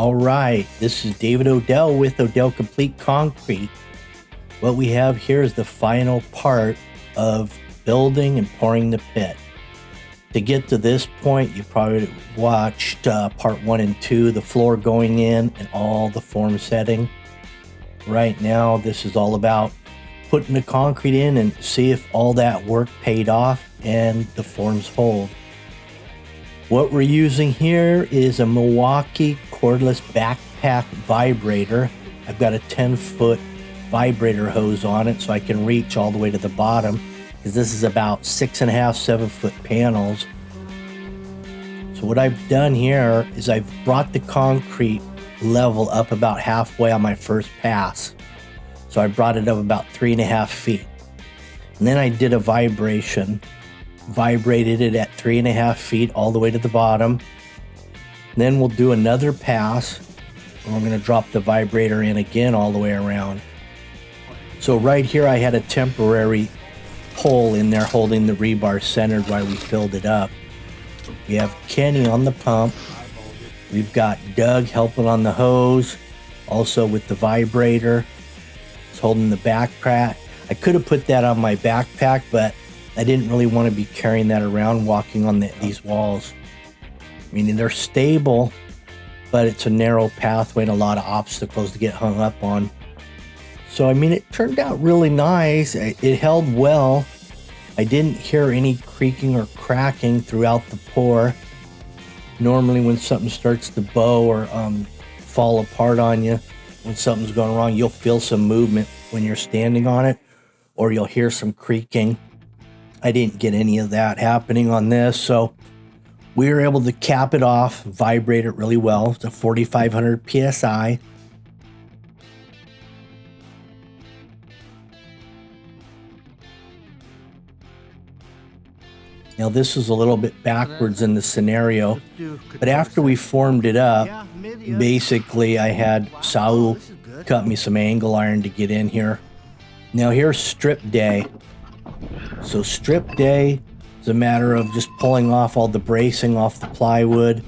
All right, this is David Odell with Odell Complete Concrete. What we have here is the final part of building and pouring the pit. To get to this point, you probably watched part 1 and 2, the floor going in and all the form setting. Right now, this is all about putting the concrete in and see if all that work paid off and the forms hold. What we're using here is a Milwaukee cordless backpack vibrator. I've got a 10-foot vibrator hose on it so I can reach all the way to the bottom, because this is about 6.5, 7-foot panels. So what I've done here is I've brought the concrete level up about halfway on my first pass. So I brought it up about 3.5 feet. And then I did a vibration, vibrated it at 3.5 feet all the way to the bottom. Then we'll do another pass, and we're going to drop the vibrator in again all the way around. So right here I had a temporary hole in there holding the rebar centered while we filled it up. We have Kenny on the pump. We've got Doug helping on the hose, also with the vibrator. He's holding the backpack. I could have put that on my backpack, but I didn't really want to be carrying that around walking on these walls. I mean, they're stable, but it's a narrow pathway and a lot of obstacles to get hung up on. So, I mean, it turned out really nice. It held well. I didn't hear any creaking or cracking throughout the pour. Normally when something starts to bow or fall apart on you, when something's going wrong, you'll feel some movement when you're standing on it, or you'll hear some creaking. I didn't get any of that happening on this, so we were able to cap it off, vibrate it really well. It's a 4,500 PSI. Now this is a little bit backwards in the scenario, but after we formed it up, basically I had Saul cut me some angle iron to get in here. Now here's strip day. So strip day is a matter of just pulling off all the bracing off the plywood.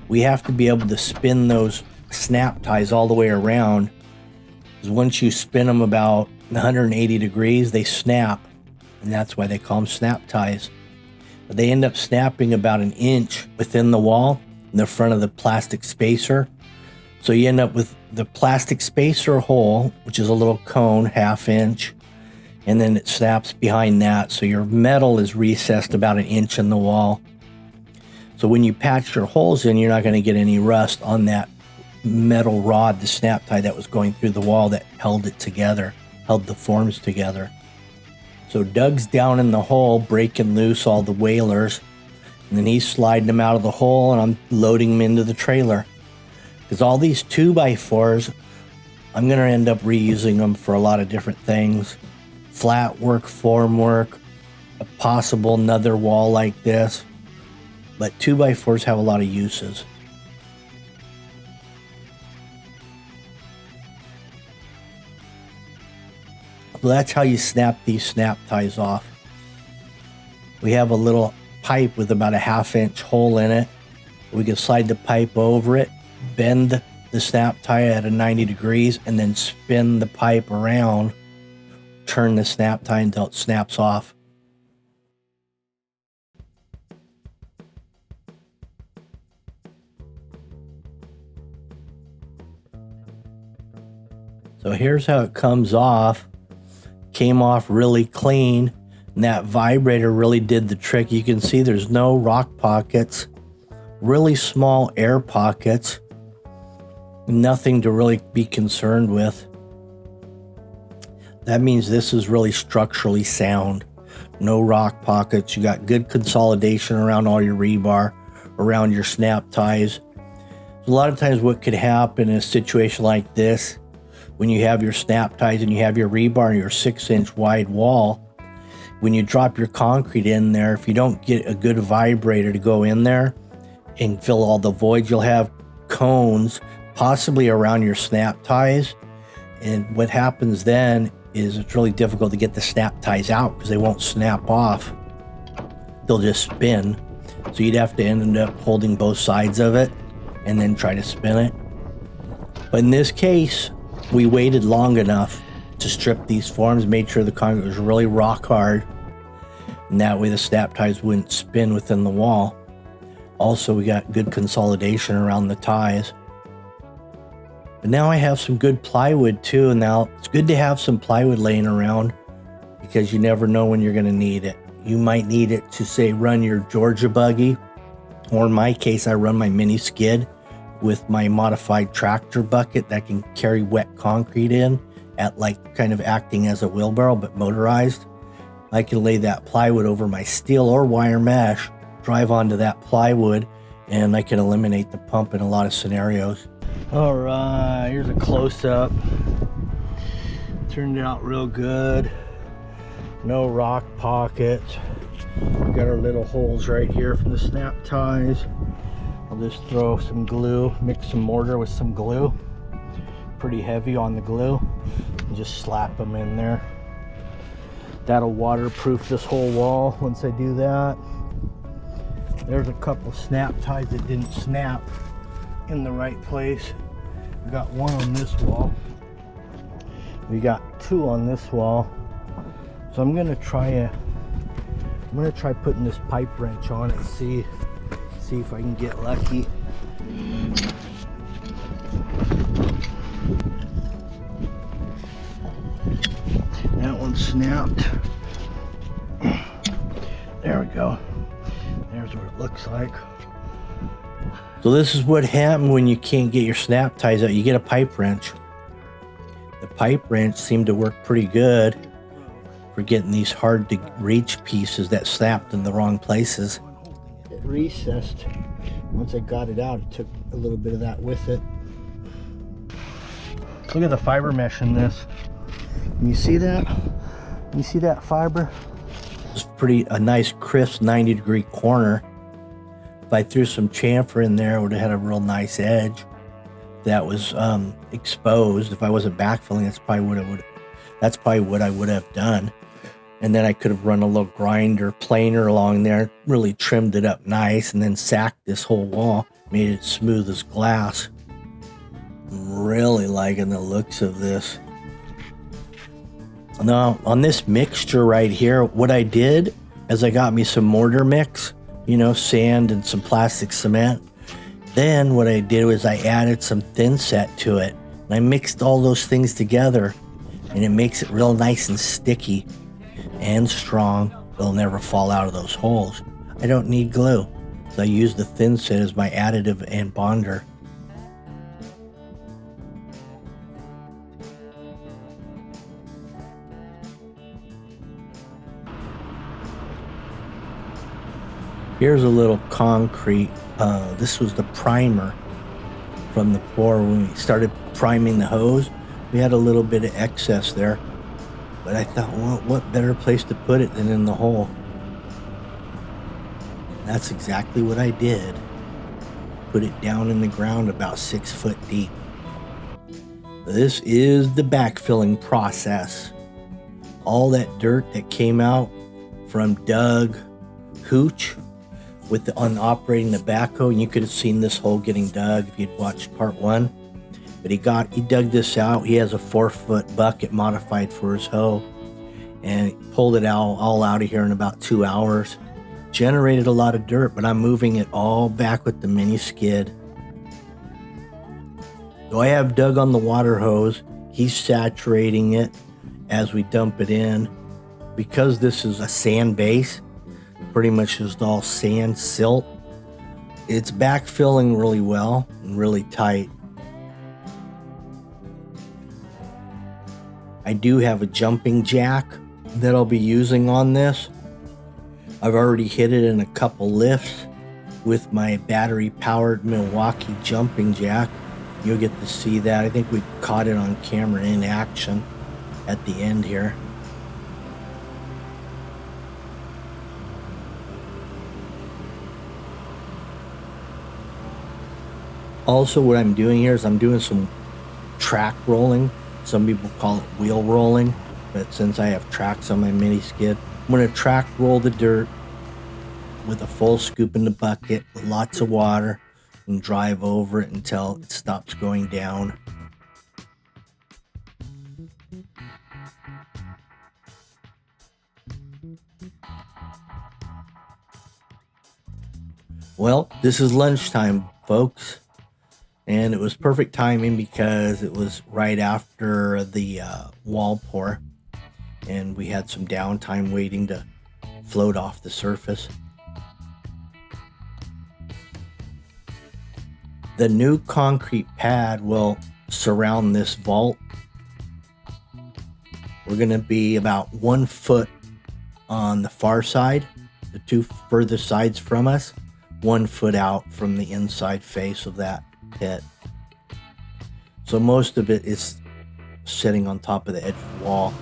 We have to be able to spin those snap ties all the way around, because once you spin them about 180 degrees, they snap, and that's why they call them snap ties. But they end up snapping about 1 inch within the wall in the front of the plastic spacer. So you end up with the plastic spacer hole, which is a little cone, 1/2 inch, and then it snaps behind that. So your metal is recessed about 1 inch in the wall. So when you patch your holes in, you're not going to get any rust on that metal rod, the snap tie that was going through the wall that held it together, held the forms together. So Doug's down in the hole, breaking loose all the whalers, and then he's sliding them out of the hole, and I'm loading them into the trailer. Because all these 2x4s, I'm going to end up reusing them for a lot of different things. Flat work, form work, a possible another wall like this. But 2x4s have a lot of uses. So that's how you snap these snap ties off. We have a little pipe with about 1/2 inch hole in it. We can slide the pipe over it, bend the snap tie at 90 degrees, and then spin the pipe around, turn the snap tie until it snaps off. So here's how it comes off. Came off really clean, and that vibrator really did the trick. You can see there's no rock pockets, really small air pockets, nothing to really be concerned with. That means this is really structurally sound. No rock pockets. You got good consolidation around all your rebar, around your snap ties. A lot of times what could happen in a situation like this, when you have your snap ties and you have your rebar and your 6-inch wide wall, when you drop your concrete in there, if you don't get a good vibrator to go in there and fill all the voids, you'll have cones possibly around your snap ties. And what happens then is it's really difficult to get the snap ties out because they won't snap off. They'll just spin. So you'd have to end up holding both sides of it and then try to spin it. But in this case, we waited long enough to strip these forms, made sure the concrete was really rock hard, and that way the snap ties wouldn't spin within the wall. Also, we got good consolidation around the ties. But now I have some good plywood too, and now it's good to have some plywood laying around because you never know when you're going to need it. You might need it to, say, run your Georgia buggy, or in my case, I run my mini skid with my modified tractor bucket that can carry wet concrete in at like kind of acting as a wheelbarrow, but motorized. I can lay that plywood over my steel or wire mesh, drive onto that plywood, and I can eliminate the pump in a lot of scenarios. All right, here's a close-up. Turned out real good. No rock pockets. We got our little holes right here from the snap ties. I'll just throw some glue, mix some mortar with some glue. Pretty heavy on the glue. And just slap them in there. That'll waterproof this whole wall once I do that. There's a couple snap ties that didn't snap in the right place. We got one on this wall. We got two on this wall. So I'm gonna try putting this pipe wrench on it and see if I can get lucky. That one snapped. There we go. There's what it looks like. So this is what happens when you can't get your snap ties out. You get a pipe wrench. The pipe wrench seemed to work pretty good for getting these hard to reach pieces that snapped in the wrong places. It recessed. Once I got it out, it took a little bit of that with it. Look at the fiber mesh in this. Can you see that? Can you see that fiber? It's a nice crisp 90-degree corner. If I threw some chamfer in there, it would have had a real nice edge that was exposed. If I wasn't backfilling, that's probably what I would have done. And then I could have run a little grinder planer along there, really trimmed it up nice, and then sacked this whole wall, made it smooth as glass. I'm really liking the looks of this. Now, on this mixture right here, what I did is I got me some mortar mix, sand and some plastic cement. Then what I did was I added some thin set to it. And I mixed all those things together, and it makes it real nice and sticky and strong. It'll never fall out of those holes. I don't need glue, so I use the thin set as my additive and bonder. Here's a little concrete. This was the primer from the pour when we started priming the hose. We had a little bit of excess there, but I thought, well, what better place to put it than in the hole? That's exactly what I did. Put it down in the ground about 6 foot deep. This is the backfilling process. All that dirt that came out from Doug Hooch on operating the backhoe, and you could have seen this hole getting dug if you'd watched part 1. But he dug this out. He has a 4-foot bucket modified for his hoe, and he pulled it all out of here in about 2 hours. Generated a lot of dirt, but I'm moving it all back with the mini skid. So I have Doug on the water hose. He's saturating it as we dump it in. Because this is a sand base, pretty much just all sand silt, it's backfilling really well and really tight. I do have a jumping jack that I'll be using on this. I've already hit it in a couple lifts with my battery powered Milwaukee jumping jack. You'll get to see that. I think we caught it on camera in action at the end here. Also, what I'm doing here is I'm doing some track rolling. Some people call it wheel rolling, but since I have tracks on my mini skid, I'm going to track roll the dirt with a full scoop in the bucket with lots of water and drive over it until it stops going down. Well, this is lunchtime, folks, and it was perfect timing because it was right after the wall pour, and we had some downtime waiting to float off the surface. The new concrete pad will surround this vault. We're going to be about 1 foot on the far side, the two furthest sides from us, 1 foot out from the inside face of that pit. So most of it is sitting on top of the edge of the wall.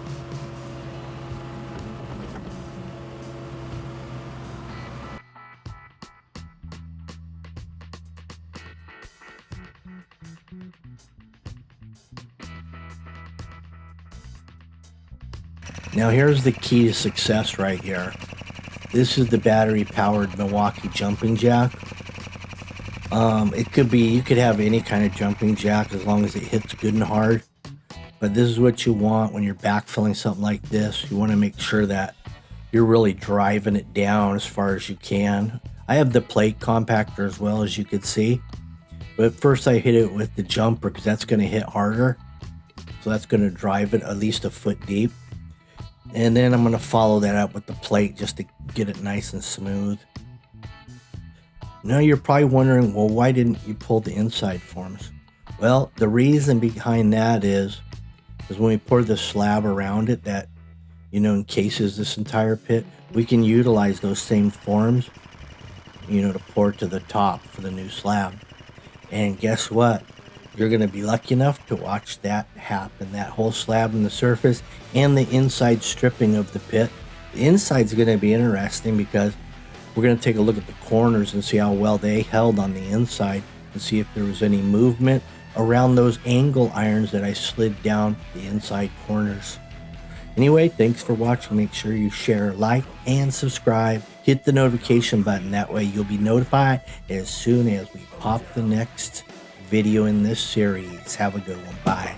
Now here's the key to success right here. This is the battery powered Milwaukee jumping jack. You could have any kind of jumping jack as long as it hits good and hard. But this is what you want when you're backfilling something like this. You want to make sure that you're really driving it down as far as you can. I have the plate compactor as well, as you can see. But first I hit it with the jumper because that's going to hit harder. So that's going to drive it at least 1 foot deep. And then I'm going to follow that up with the plate just to get it nice and smooth. Now you're probably wondering, well, why didn't you pull the inside forms? Well, the reason behind that is when we pour the slab around it that, encases this entire pit, we can utilize those same forms, to pour to the top for the new slab. And guess what? You're going to be lucky enough to watch that happen, that whole slab on the surface and the inside stripping of the pit. The inside's going to be interesting because we're going to take a look at the corners and see how well they held on the inside and see if there was any movement around those angle irons that I slid down the inside corners. Anyway, thanks for watching. Make sure you share, like, and subscribe. Hit the notification button. That way you'll be notified as soon as we pop the next video in this series. Have a good one. Bye.